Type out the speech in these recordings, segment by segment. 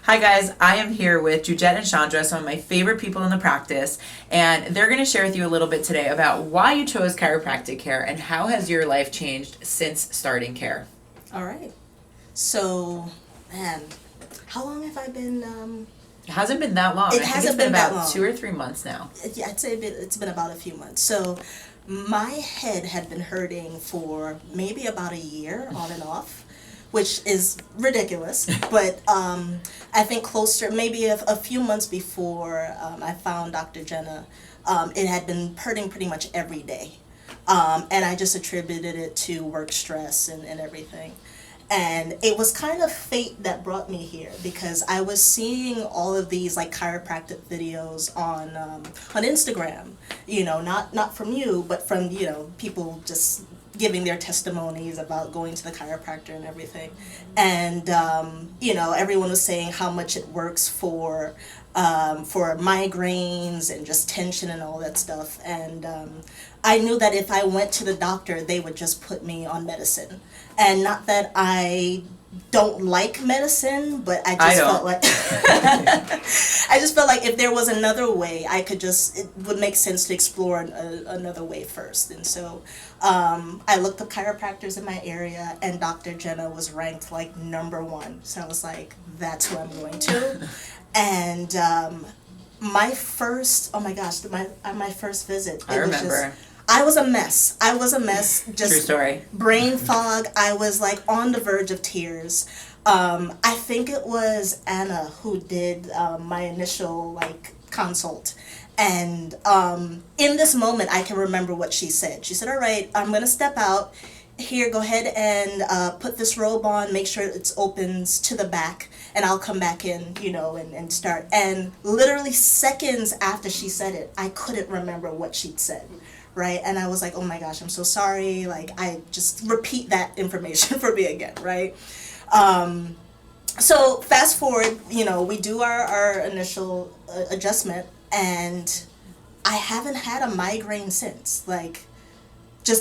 Hi guys, I am here with Juget and Chandra, some of my favorite people in the practice, and they're going to share with you a little bit today about why you chose chiropractic care and how has your life changed since starting care. All right. So, man, how long have I been? It hasn't been that long. It I think hasn't it's been been that about long. 2 or 3 months now. Yeah, I'd say it's been about a few months. So, my head had been hurting for maybe about a year on and off, which is ridiculous. But I think closer, maybe a few months before I found Dr. Jenna, it had been hurting pretty much every day. And I just attributed it to work stress and everything. And it was kind of fate that brought me here because I was seeing all of these like chiropractic videos on Instagram, not from you, but from, people just giving their testimonies about going to the chiropractor and everything. And, everyone was saying how much it works for migraines and just tension and all that stuff. And I knew that if I went to the doctor, they would just put me on medicine. And not that I don't like medicine, but I felt like I just felt like if there was another way, it would make sense to explore another way first. And so I looked up chiropractors in my area, and Dr. Jenna was ranked like #1. So I was like, that's who I'm going to. And my first visit, I remember. I was a mess. Just True story. Brain fog. I was like on the verge of tears. I think it was Anna who did my initial like consult. And in this moment, I can remember what she said. She said, all right, I'm going to step out. Here, go ahead and put this robe on, make sure it opens to the back, and I'll come back in, and start. And literally seconds after she said it, I couldn't remember what she'd said, right? And I was like, oh my gosh, I'm so sorry. Like, I just repeat that information for me again, right? So fast forward, we do our initial adjustment, and I haven't had a migraine since.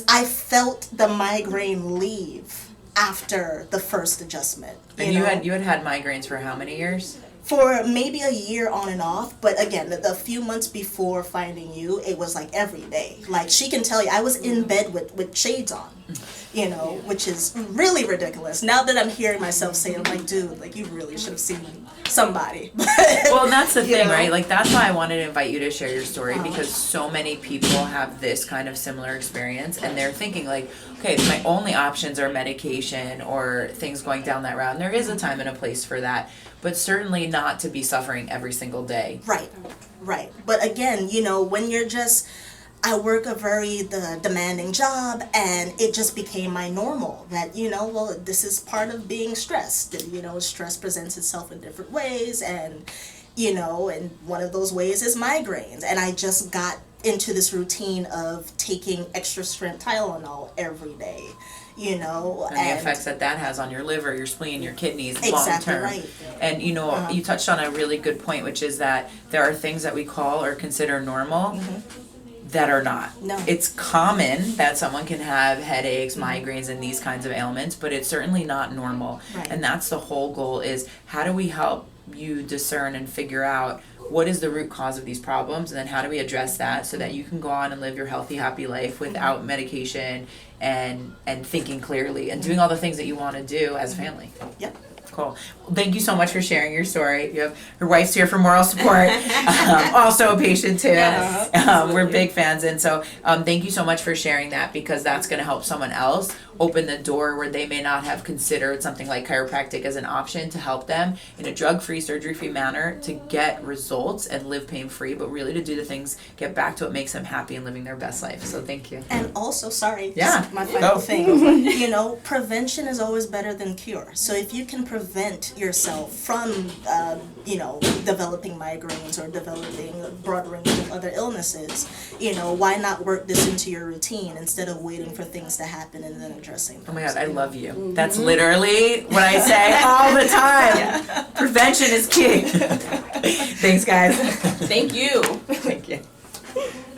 I felt the migraine leave after the first adjustment. And you had migraines for how many years? For maybe a year on and off, but again, the few months before finding you, it was like every day. Like she can tell you, I was in bed with shades on, which is really ridiculous. Now that I'm hearing myself say it, I'm like, dude, like you really should have seen somebody. Well, and that's the thing, right? Like that's why I wanted to invite you to share your story because so many people have this kind of similar experience and they're thinking like, okay, my only options are medication or things going down that route. And there is a time and a place for that, but certainly not to be suffering every single day. Right. But again, when you're I work a very demanding job, and it just became my normal that, this is part of being stressed. Stress presents itself in different ways, and, and one of those ways is migraines. And I just got into this routine of taking extra strength Tylenol every day, And the effects that has on your liver, your spleen, your kidneys, exactly long term. Right. And you touched on a really good point, which is that there are things that we call or consider normal that are not. No. It's common that someone can have headaches, migraines, and these kinds of ailments, but it's certainly not normal. Right. And that's the whole goal is how do we help you discern and figure out what is the root cause of these problems, and then how do we address that so that you can go on and live your healthy, happy life without medication and thinking clearly and doing all the things that you want to do as a family. Yep. Cool. Well, thank you so much for sharing your story. You have your wife's here for moral support. Also a patient too. Yes, we're big fans, and so thank you so much for sharing that because that's going to help someone else open the door where they may not have considered something like chiropractic as an option to help them in a drug-free, surgery-free manner to get results and live pain-free, but really to do the things, get back to what makes them happy and living their best life. So thank you. And also, my Go. final thing, prevention is always better than cure. So if you can prevent yourself from, developing migraines or developing a broad range of other illnesses, why not work this into your routine instead of waiting for things to happen and then addressing them? Oh my God, I love you. That's literally what I say all the time. Prevention is key. Thanks, guys. Thank you.